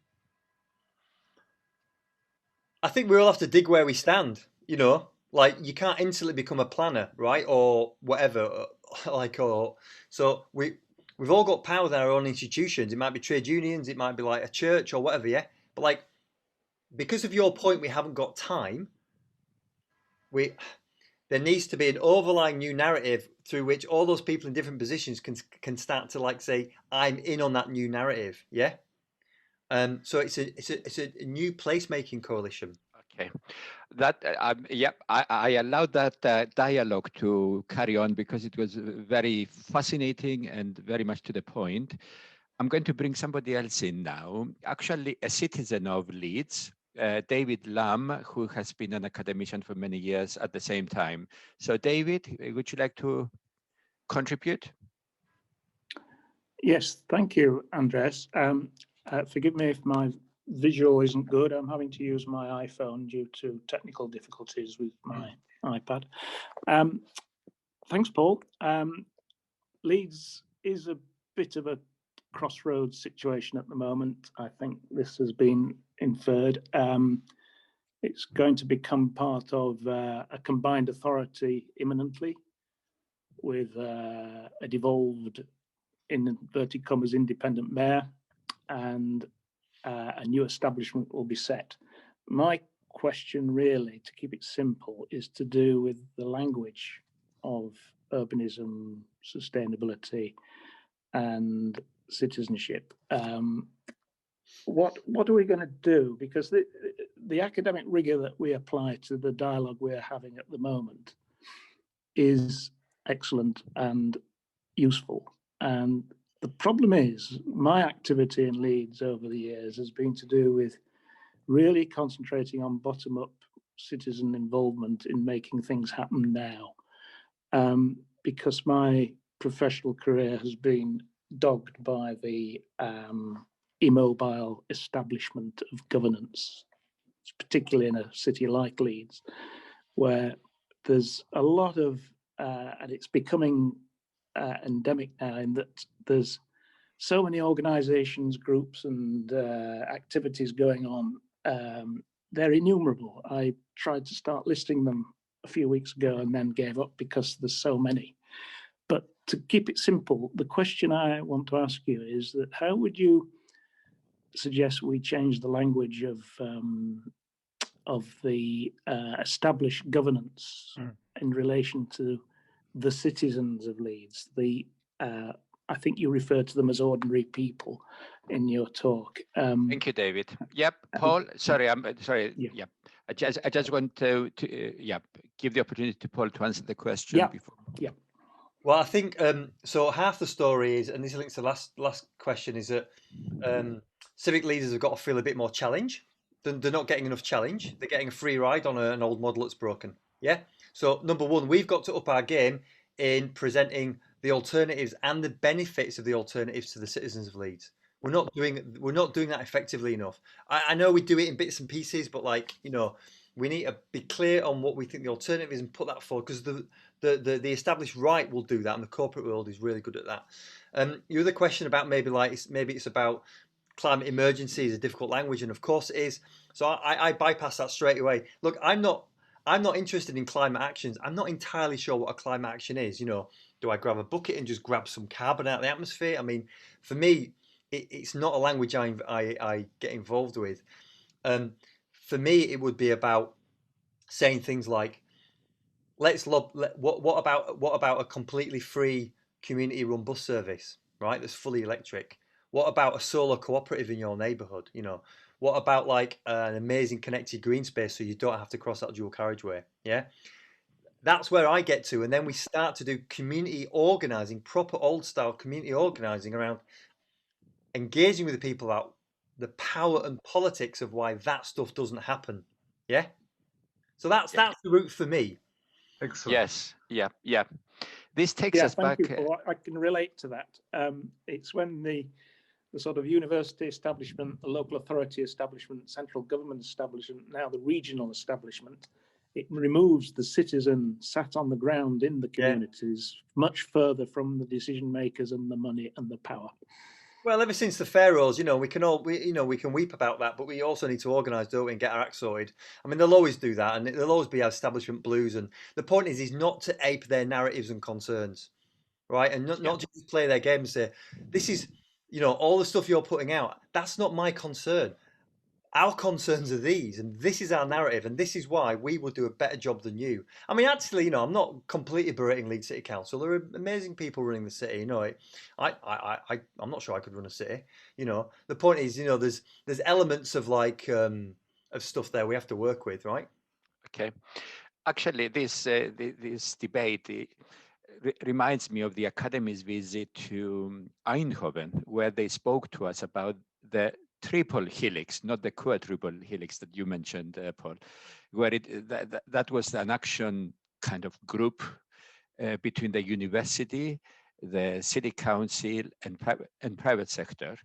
I think we all have to dig where we stand, you know, like you can't instantly become a planner, right? Or whatever, so we've all got power in our own institutions. It might be trade unions, it might be like a church or whatever, yeah. But like, because of your point, we haven't got time. There needs to be an overlying new narrative through which all those people in different positions can start to like say, I'm in on that new narrative, yeah. So it's a new placemaking coalition. Okay, that I allowed that dialogue to carry on because it was very fascinating and very much to the point. I'm going to bring somebody else in now, actually a citizen of Leeds, David Lamb, who has been an academician for many years at the same time. So David, would you like to contribute? Yes, thank you, Andres. Forgive me if my visual isn't good. I'm having to use my iPhone due to technical difficulties with my iPad. Thanks, Paul. Leeds is a bit of a crossroads situation at the moment. I think this has been inferred. It's going to become part of a combined authority imminently with a devolved, in inverted commas, independent mayor, and a new establishment will be set. My question really, to keep it simple, is to do with the language of urbanism, sustainability, and citizenship. What are we going to do? Because the academic rigor that we apply to the dialogue we're having at the moment is excellent and useful. And the problem is, my activity in Leeds over the years has been to do with really concentrating on bottom-up citizen involvement in making things happen now. Because my professional career has been dogged by the immobile establishment of governance, particularly in a city like Leeds, where there's a lot of, and it's becoming endemic now, in that there's so many organizations, groups, and activities going on. They're innumerable. I tried to start listing them a few weeks ago and then gave up because there's so many. But to keep it simple, the question I want to ask you is that how would you suggest we change the language of the established governance in relation to the citizens of Leeds? I think you referred to them as ordinary people in your talk. Thank you, David. Yep, Paul. Sorry, I'm sorry. Yeah. Yep. I just want to give the opportunity to Paul to answer the question before. Yeah. Well, I think so. Half the story is, and this links to the last question, is that civic leaders have got to feel a bit more challenge. They're not getting enough challenge. They're getting a free ride on an old model that's broken. Yeah. So number one, we've got to up our game in presenting the alternatives and the benefits of the alternatives to the citizens of Leeds. We're not doing that effectively enough. I know we do it in bits and pieces, but we need to be clear on what we think the alternative is and put that forward, because the established right will do that, and the corporate world is really good at that. Your other question about maybe it's about climate emergency is a difficult language, and of course it is. So I bypass that straight away. Look, I'm not interested in climate actions. I'm not entirely sure what a climate action is. Do I grab a bucket and just grab some carbon out of the atmosphere? I mean, for me, it's not a language I get involved with. For me, it would be about saying things like, what about a completely free community-run bus service, right? That's fully electric. What about a solar cooperative in your neighbourhood? What about like an amazing connected green space so you don't have to cross that dual carriageway? Yeah, that's where I get to, and then we start to do community organising, proper old-style community organising around engaging with the people about the power and politics of why that stuff doesn't happen. Yeah, so that's the route for me. Excellent. Yes. Yeah. This takes us back. Thank you, Paul. I can relate to that. It's when the sort of university establishment, the local authority establishment, central government establishment, now the regional establishment, it removes the citizen sat on the ground in the communities much further from the decision makers and the money and the power. Well, ever since the pharaohs, we can weep about that, but we also need to organise, don't we, and get our act sorted. I mean, they'll always do that, and there'll always be establishment blues. And the point is not to ape their narratives and concerns, right? And not just play their game and say, this is, all the stuff you're putting out. That's not my concern. Our concerns are these, and this is our narrative, and this is why we will do a better job than you. I mean, actually, I'm not completely berating Leeds City Council. There are amazing people running the city. I'm not sure I could run a city. The point is, there's elements of of stuff there we have to work with, right? Okay. Actually, this debate reminds me of the Academy's visit to Eindhoven, where they spoke to us about the triple helix, not the quadruple helix that you mentioned, Paul, where that was an action kind of group between the university, the city council, and private sector.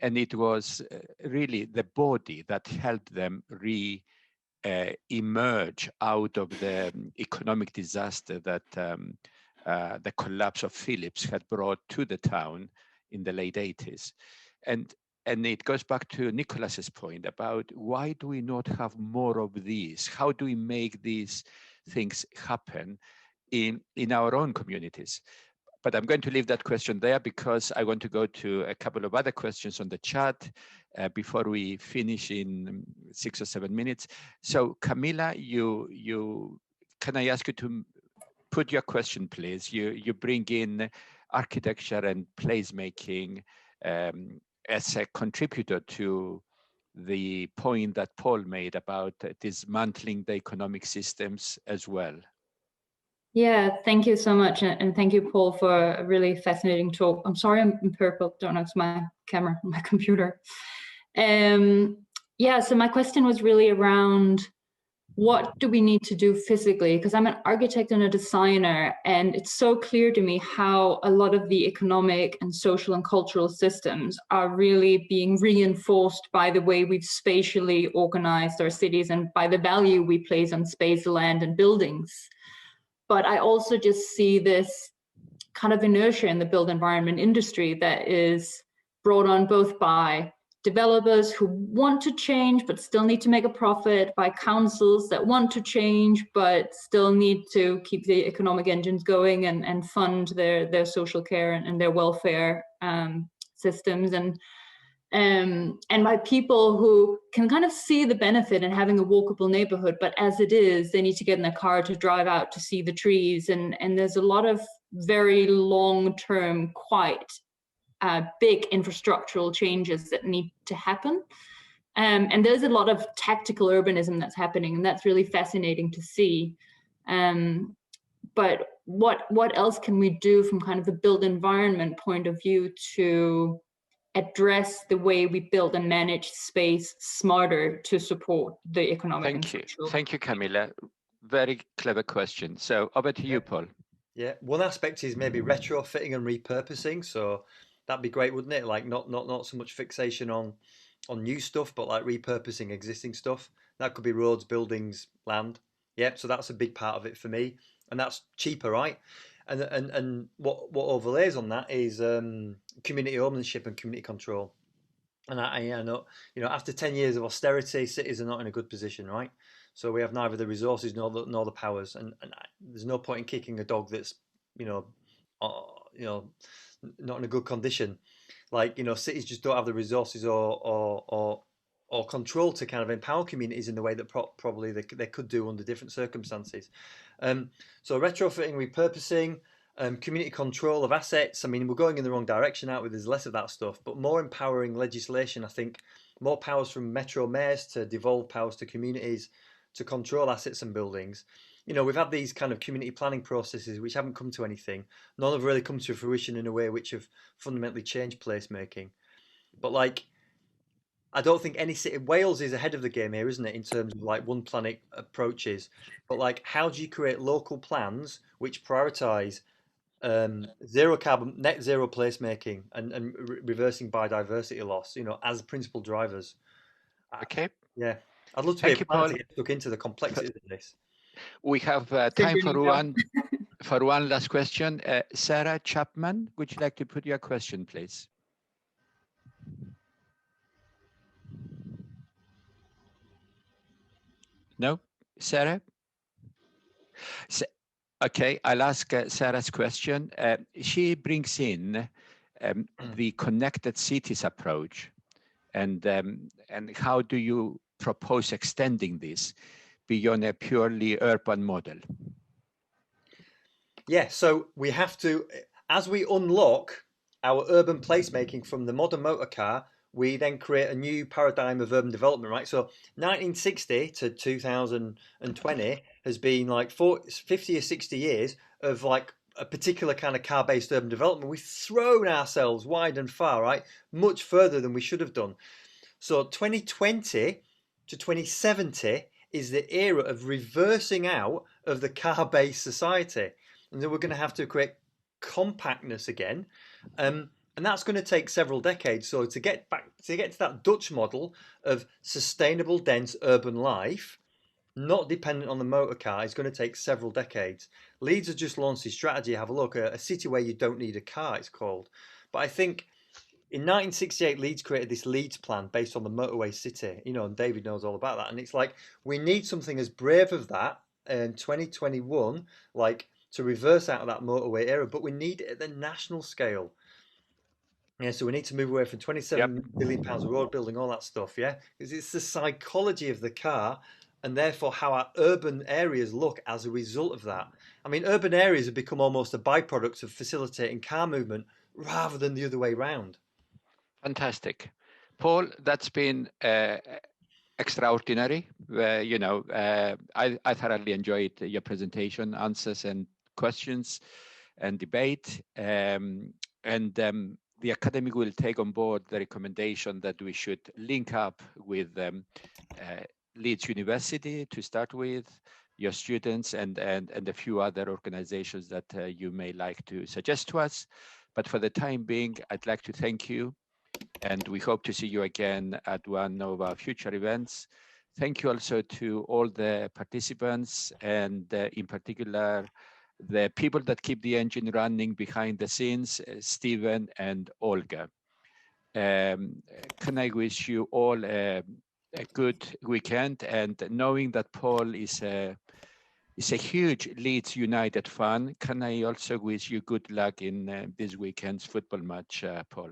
And it was really the body that helped them emerge out of the economic disaster that the collapse of Philips had brought to the town in the late 80s. And it goes back to Nicholas's point about why do we not have more of these? How do we make these things happen in our own communities? But I'm going to leave that question there because I want to go to a couple of other questions on the chat before we finish in 6 or 7 minutes. So Camila, can I ask you to put your question, please? You bring in architecture and placemaking as a contributor to the point that Paul made about dismantling the economic systems as well. Yeah, thank you so much. And thank you, Paul, for a really fascinating talk. I'm sorry I'm in purple, don't know, it's my camera, my computer. Yeah, so my question was really around what do we need to do physically? Because I'm an architect and a designer, and it's so clear to me how a lot of the economic and social and cultural systems are really being reinforced by the way we've spatially organized our cities and by the value we place on space, land, and buildings. But I also just see this kind of inertia in the built environment industry that is brought on both by developers who want to change but still need to make a profit, by councils that want to change but still need to keep the economic engines going and fund their social care and their welfare systems, and by people who can kind of see the benefit in having a walkable neighborhood, but as it is, they need to get in their car to drive out to see the trees. And there's a lot of very long-term, quite big infrastructural changes that need to happen. And there's a lot of tactical urbanism that's happening, and that's really fascinating to see. But what else can we do from kind of the built environment point of view to address the way we build and manage space smarter to support the economic? Thank you. Thank you, Camila. Very clever question. So over to you, Paul. Yeah, one aspect is maybe retrofitting and repurposing. So that'd be great, wouldn't it? Like not so much fixation on new stuff, but like repurposing existing stuff. That could be roads, buildings, land. Yep. So that's a big part of it for me, and that's cheaper, right? And what overlays on that is community ownership and community control. And I know, after 10 years of austerity, cities are not in a good position, right? So we have neither the resources nor the powers, and there's no point in kicking a dog that's not in a good condition. Like cities just don't have the resources or control to kind of empower communities in the way that probably they could do under different circumstances. So retrofitting, repurposing, community control of assets. I mean, we're going in the wrong direction, aren't we? There's less of that stuff, but more empowering legislation. I think more powers from metro mayors to devolve powers to communities to control assets and buildings. We've had these kind of community planning processes which haven't come to anything. None have really come to fruition in a way which have fundamentally changed placemaking. But I don't think any city. Wales is ahead of the game here, isn't it, in terms of like one planet approaches. But how do you create local plans which prioritise zero carbon, net zero placemaking and reversing biodiversity loss? As principal drivers. Okay. Yeah, I'd love to be a planner to get stuck into the complexities of this. We have time for one last question. Sarah Chapman, would you like to put your question, please? No, Sarah? Okay, I'll ask Sarah's question. She brings in the connected cities approach, and how do you propose extending this beyond a purely urban model? Yeah, so we have to, as we unlock our urban placemaking from the modern motor car, we then create a new paradigm of urban development, right? So 1960 to 2020 has been 50 or 60 years of a particular kind of car-based urban development. We've thrown ourselves wide and far, right? Much further than we should have done. So 2020 to 2070 is the era of reversing out of the car-based society. and then we're going to have to create compactness again. And that's going to take several decades. So to get to that Dutch model of sustainable, dense urban life, not dependent on the motor car, is going to take several decades. Leeds has just launched this strategy. Have a look, a city where you don't need a car, it's called. But I think in 1968, Leeds created this Leeds plan based on the motorway city, you know, and David knows all about that. And it's like, we need something as brave as that in 2021, like to reverse out of that motorway era, but we need it at the national scale. Yeah, so we need to move away from 27 billion pounds of road building, all that stuff, yeah? Because it's the psychology of the car and therefore how our urban areas look as a result of that. I mean, urban areas have become almost a byproduct of facilitating car movement rather than the other way round. Fantastic. Paul, that's been extraordinary. I thoroughly enjoyed your presentation, answers and questions and debate. The Academy will take on board the recommendation that we should link up with Leeds University to start with, your students and a few other organizations that you may like to suggest to us. But for the time being, I'd like to thank you, and we hope to see you again at one of our future events. Thank you also to all the participants, and in particular, the people that keep the engine running behind the scenes, Stephen and Olga. Can I wish you all a good weekend, and knowing that Paul is a huge Leeds United fan, can I also wish you good luck in this weekend's football match, Paul?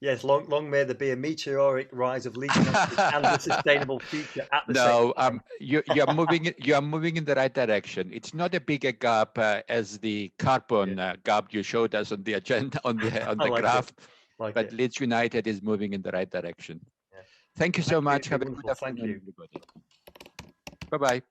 Yes, long may there be a meteoric rise of Leeds United and a sustainable future at the same time. You are moving in the right direction. It's not a bigger gap as the carbon gap you showed us on the agenda on the graph, but Leeds United is moving in the right direction. Yeah. Thank you so much. Have a good afternoon, everybody. Bye-bye.